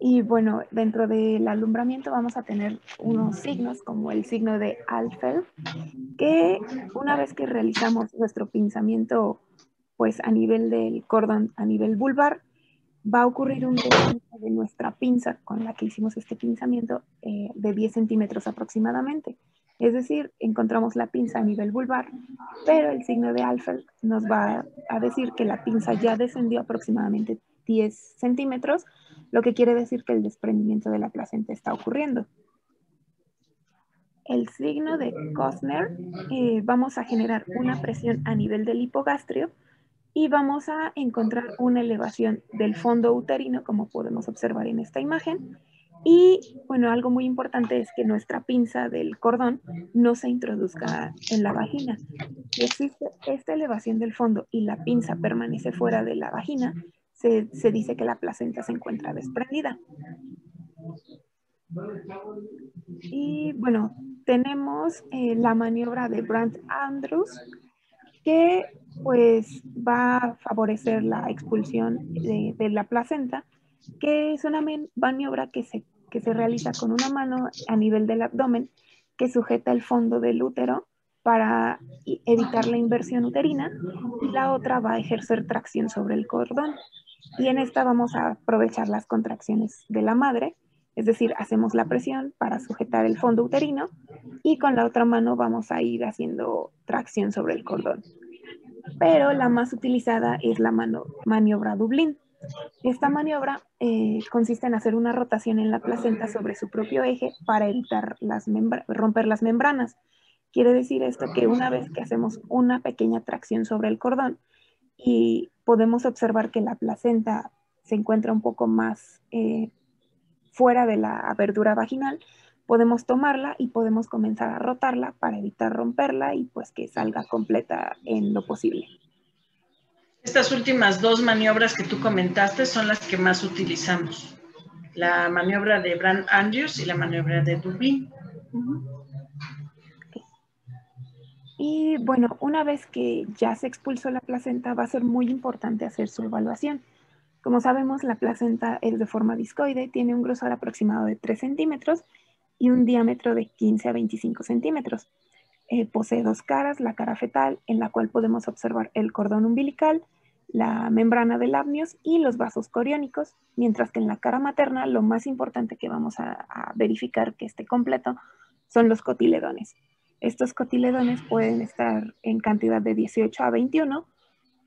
Y bueno, dentro del alumbramiento vamos a tener unos signos como el signo de Alfeld, que una vez que realizamos nuestro pinzamiento pues a nivel del cordón, a nivel vulvar, va a ocurrir un descenso de nuestra pinza con la que hicimos este pinzamiento de 10 centímetros aproximadamente. Es decir, encontramos la pinza a nivel vulvar, pero el signo de Alfeld nos va a decir que la pinza ya descendió aproximadamente 10 centímetros, lo que quiere decir que el desprendimiento de la placenta está ocurriendo. El signo de Costner, vamos a generar una presión a nivel del hipogastrio y vamos a encontrar una elevación del fondo uterino, como podemos observar en esta imagen. Y bueno, algo muy importante es que nuestra pinza del cordón no se introduzca en la vagina. Si existe esta elevación del fondo y la pinza permanece fuera de la vagina, se dice que la placenta se encuentra desprendida. Y bueno, tenemos la maniobra de Brandt-Andrews, que pues va a favorecer la expulsión de la placenta, que es una maniobra que se realiza con una mano a nivel del abdomen que sujeta el fondo del útero para evitar la inversión uterina, y la otra va a ejercer tracción sobre el cordón. Y en esta vamos a aprovechar las contracciones de la madre, es decir, hacemos la presión para sujetar el fondo uterino y con la otra mano vamos a ir haciendo tracción sobre el cordón. Pero la más utilizada es la maniobra Dublín. Esta maniobra consiste en hacer una rotación en la placenta sobre su propio eje para evitar romper las membranas. Quiere decir esto que una vez que hacemos una pequeña tracción sobre el cordón y podemos observar que la placenta se encuentra un poco más fuera de la abertura vaginal, podemos tomarla y podemos comenzar a rotarla para evitar romperla y pues que salga completa en lo posible. Estas últimas dos maniobras que tú comentaste son las que más utilizamos. La maniobra de Brand-Andrews y la maniobra de Dublín. Okay. Y bueno, una vez que ya se expulsó la placenta, va a ser muy importante hacer su evaluación. Como sabemos, la placenta es de forma discoide, tiene un grosor aproximado de 3 centímetros y un diámetro de 15 a 25 centímetros. Posee dos caras, la cara fetal, en la cual podemos observar el cordón umbilical, la membrana del amnios y los vasos coriónicos, mientras que en la cara materna lo más importante que vamos a verificar que esté completo son los cotiledones. Estos cotiledones pueden estar en cantidad de 18 a 21,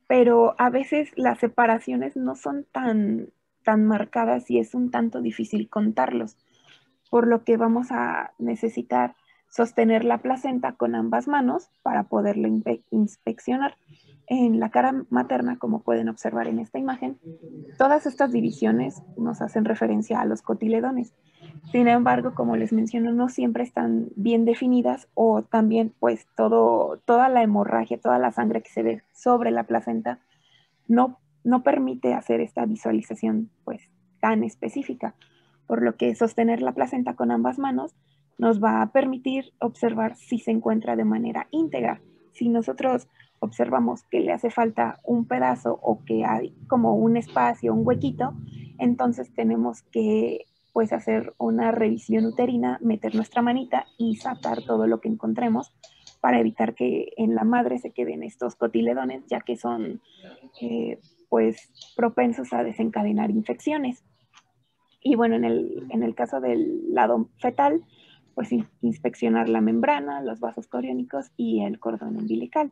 pero a veces las separaciones no son tan marcadas y es un tanto difícil contarlos, por lo que vamos a necesitar sostener la placenta con ambas manos para poderla inspeccionar. En la cara materna, como pueden observar en esta imagen, todas estas divisiones nos hacen referencia a los cotiledones. Sin embargo, como les menciono, no siempre están bien definidas o también pues toda la hemorragia, toda la sangre que se ve sobre la placenta no permite hacer esta visualización pues tan específica, por lo que sostener la placenta con ambas manos nos va a permitir observar si se encuentra de manera íntegra. Si nosotros observamos que le hace falta un pedazo o que hay como un espacio, un huequito, entonces tenemos que pues hacer una revisión uterina, meter nuestra manita y sacar todo lo que encontremos para evitar que en la madre se queden estos cotiledones, ya que son pues propensos a desencadenar infecciones. Y bueno, en el caso del lado fetal, pues inspeccionar la membrana, los vasos coriónicos y el cordón umbilical.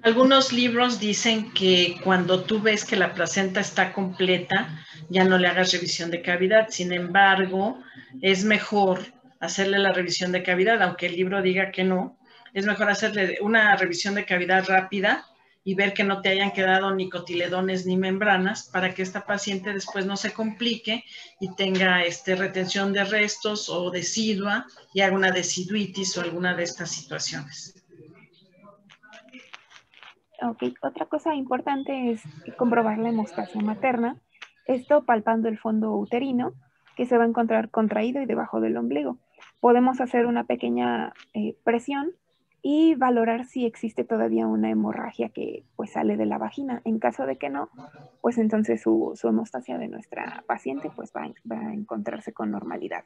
Algunos libros dicen que cuando tú ves que la placenta está completa, ya no le hagas revisión de cavidad. Sin embargo, es mejor hacerle la revisión de cavidad, aunque el libro diga que no. Es mejor hacerle una revisión de cavidad rápida y ver que no te hayan quedado ni cotiledones ni membranas para que esta paciente después no se complique y tenga retención de restos o decidua y haga una deciduitis o alguna de estas situaciones. Ok, otra cosa importante es comprobar la hemostasia materna, esto palpando el fondo uterino, que se va a encontrar contraído y debajo del ombligo. Podemos hacer una pequeña presión y valorar si existe todavía una hemorragia que pues sale de la vagina. En caso de que no, pues entonces su hemostasia de nuestra paciente pues va a encontrarse con normalidad.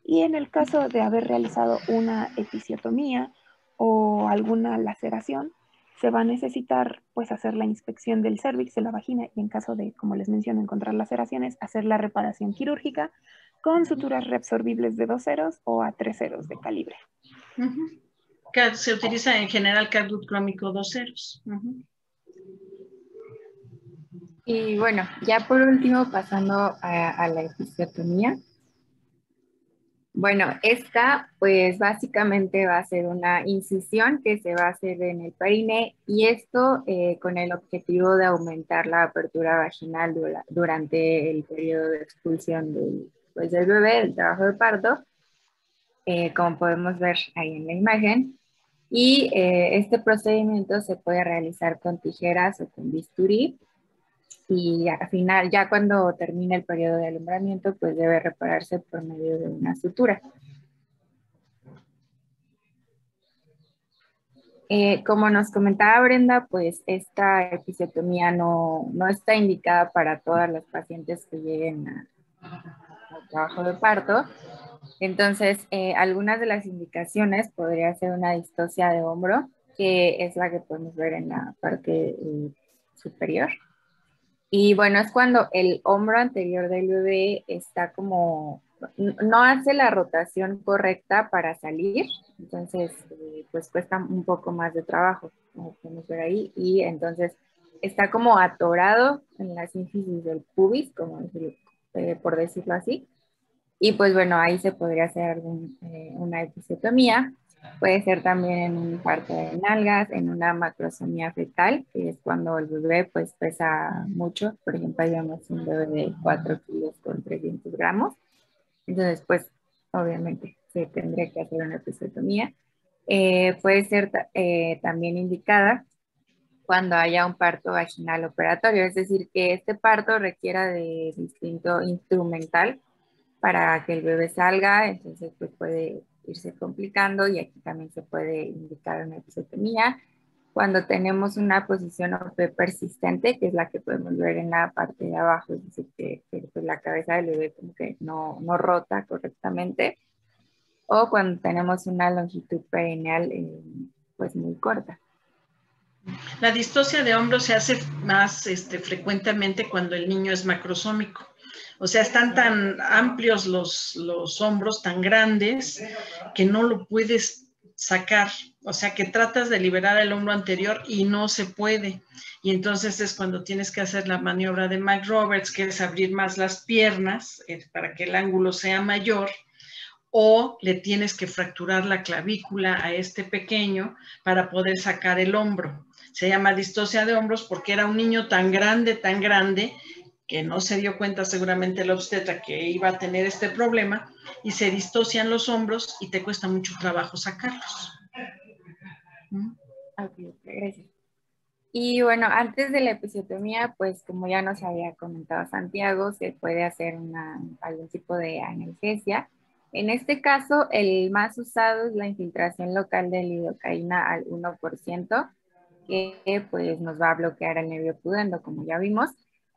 Y en el caso de haber realizado una episiotomía o alguna laceración, se va a necesitar pues hacer la inspección del cérvix de la vagina y en caso de, como les menciono, encontrar laceraciones, hacer la reparación quirúrgica con suturas reabsorbibles de 2 ceros o a 3 ceros de calibre. Se utiliza en general cardut crómico 2 ceros. Y bueno, ya por último pasando a la episiotomía. Bueno, esta pues básicamente va a ser una incisión que se va a hacer en el perine y esto con el objetivo de aumentar la apertura vaginal durante el periodo de expulsión del bebé, del trabajo de parto, como podemos ver ahí en la imagen. Y este procedimiento se puede realizar con tijeras o con bisturí. Y al final, ya cuando termine el periodo de alumbramiento, pues debe repararse por medio de una sutura. Como nos comentaba Brenda, pues esta episiotomía no está indicada para todas las pacientes que lleguen al trabajo de parto. Entonces, algunas de las indicaciones podría ser una distosia de hombro, que es la que podemos ver en la parte superior. Y bueno, es cuando el hombro anterior del bebé está como, no hace la rotación correcta para salir, entonces pues cuesta un poco más de trabajo, como podemos ver ahí, y entonces está como atorado en la sínfisis del pubis, como por decirlo así, y pues bueno, ahí se podría hacer una episiotomía. Puede ser también en un parto de nalgas, en una macrosomía fetal, que es cuando el bebé pues pesa mucho. Por ejemplo, ahí vemos un bebé de 4 kilos con 300 gramos. Entonces, pues, obviamente se tendría que hacer una episiotomía. Puede ser también indicada cuando haya un parto vaginal operatorio, es decir, que este parto requiera de distinto instrumental para que el bebé salga, entonces pues puede irse complicando y aquí también se puede indicar una episiotomía. Cuando tenemos una posición OP persistente, que es la que podemos ver en la parte de abajo, es decir, que pues, la cabeza del bebé como que no rota correctamente, o cuando tenemos una longitud perineal pues muy corta. La distocia de hombros se hace más frecuentemente cuando el niño es macrosómico. O sea, están tan amplios los hombros, tan grandes, que no lo puedes sacar. O sea, que tratas de liberar el hombro anterior y no se puede. Y entonces es cuando tienes que hacer la maniobra de McRoberts, que es abrir más las piernas para que el ángulo sea mayor, o le tienes que fracturar la clavícula a este pequeño para poder sacar el hombro. Se llama distocia de hombros porque era un niño tan grande, que no se dio cuenta seguramente la obstetra que iba a tener este problema y se distocian los hombros y te cuesta mucho trabajo sacarlos. Ok, gracias. Y bueno, antes de la episiotomía, pues como ya nos había comentado Santiago, se puede hacer algún tipo de analgesia. En este caso, el más usado es la infiltración local de lidocaína al 1%, que pues nos va a bloquear el nervio pudendo, como ya vimos.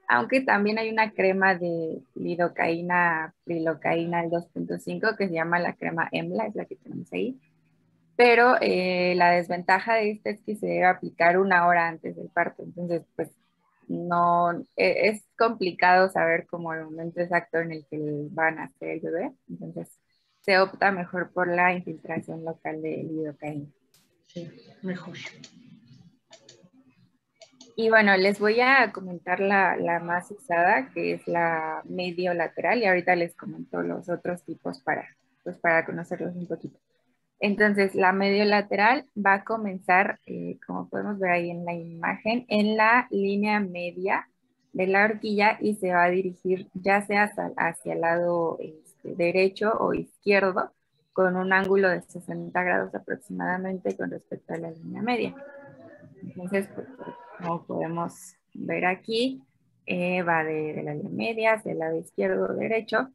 Aunque también hay una crema de lidocaína, prilocaína al 2.5 que se llama la crema EMLA, es la que tenemos ahí. Pero la desventaja de esta es que se debe aplicar 1 hora antes del parto. Entonces, pues no, es complicado saber como el momento exacto en el que van a nacer el bebé. Entonces, se opta mejor por la infiltración local de lidocaína. Sí, mejor. Y bueno, les voy a comentar la más usada, que es la medio lateral, y ahorita les comento los otros tipos para conocerlos un poquito. Entonces, la medio lateral va a comenzar, como podemos ver ahí en la imagen, en la línea media de la horquilla y se va a dirigir ya sea hacia el lado derecho o izquierdo, con un ángulo de 60 grados aproximadamente con respecto a la línea media. Entonces, pues, como podemos ver aquí, va de la línea media hacia el lado izquierdo o derecho.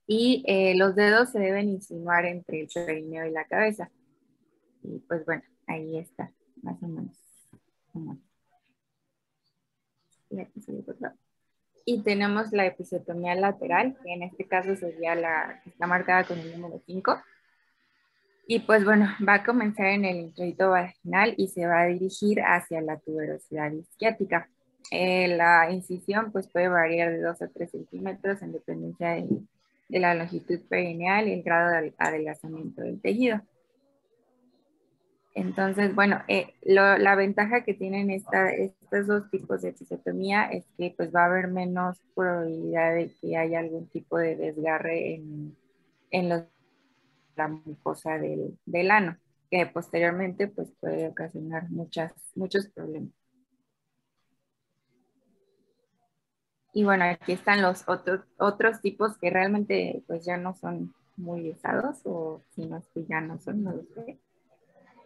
Y los dedos se deben insinuar entre el perineo y la cabeza. Y pues bueno, ahí está, más o menos. Y aquí sigue otro lado. Y tenemos la episiotomía lateral, que en este caso sería la que está marcada con el número 5. Y pues bueno, va a comenzar en el introito vaginal y se va a dirigir hacia la tuberosidad isquiática. La incisión pues puede variar de 2 a 3 centímetros en dependencia de la longitud perineal y el grado de adelgazamiento del tejido. Entonces, bueno, la ventaja que tienen estos dos tipos de episiotomía es que pues va a haber menos probabilidad de que haya algún tipo de desgarre en la mucosa del ano, que posteriormente pues puede ocasionar muchos problemas. Y bueno, aquí están los otros tipos que realmente pues ya no son muy usados, o si no es que ya no son, no lo sé.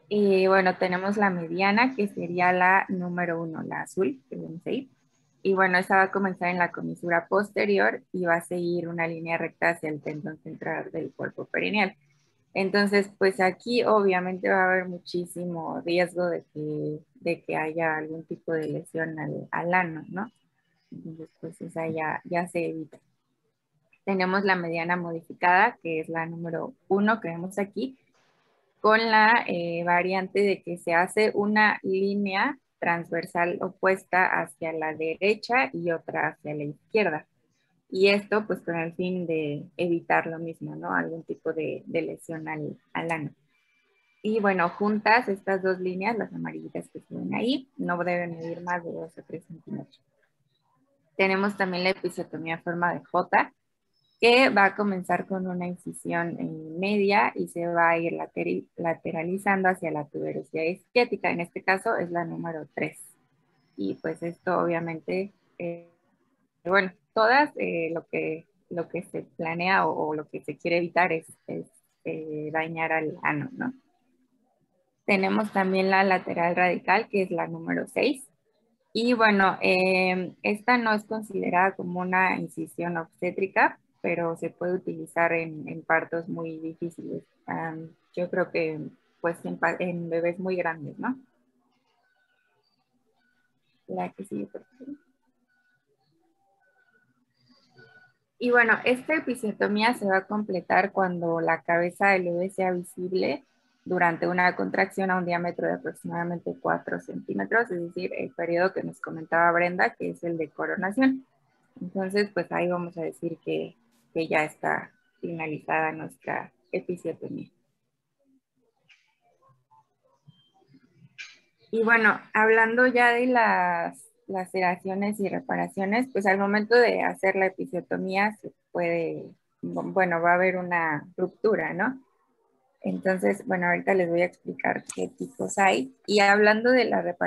Y bueno, tenemos la mediana, que sería la número 1, la azul, que vemos ahí. Y bueno, esa va a comenzar en la comisura posterior y va a seguir una línea recta hacia el tendón central del cuerpo perineal. Entonces, pues aquí obviamente va a haber muchísimo riesgo de que haya algún tipo de lesión al ano, ¿no? Entonces, pues esa ya se evita. Tenemos la mediana modificada, que es la número 1 que vemos aquí, con la variante de que se hace una línea transversal opuesta hacia la derecha y otra hacia la izquierda. Y esto pues con el fin de evitar lo mismo, ¿no? Algún tipo de lesión al ano. Y bueno, juntas estas dos líneas, las amarillitas que se ven ahí, no deben medir más de 2 o 3 centímetros. Tenemos también la episiotomía en forma de J, que va a comenzar con una incisión media y se va a ir lateralizando hacia la tuberosidad isquiática. En este caso es la número 3. Y pues esto obviamente, bueno, todas lo que se planea o lo que se quiere evitar es dañar al ano, ¿no? Tenemos también la lateral radical, que es la número 6. Y bueno, esta no es considerada como una incisión obstétrica, pero se puede utilizar en partos muy difíciles. Yo creo que pues en bebés muy grandes, ¿no? La que sigue, por favor. Y bueno, esta episiotomía se va a completar cuando la cabeza del bebé sea visible durante una contracción a un diámetro de aproximadamente 4 centímetros, es decir, el periodo que nos comentaba Brenda, que es el de coronación. Entonces, pues ahí vamos a decir que ya está finalizada nuestra episiotomía. Y bueno, hablando ya de las laceraciones y reparaciones, pues al momento de hacer la episiotomía se puede, bueno, va a haber una ruptura, ¿no? Entonces, bueno, ahorita les voy a explicar qué tipos hay. Y hablando de la reparación,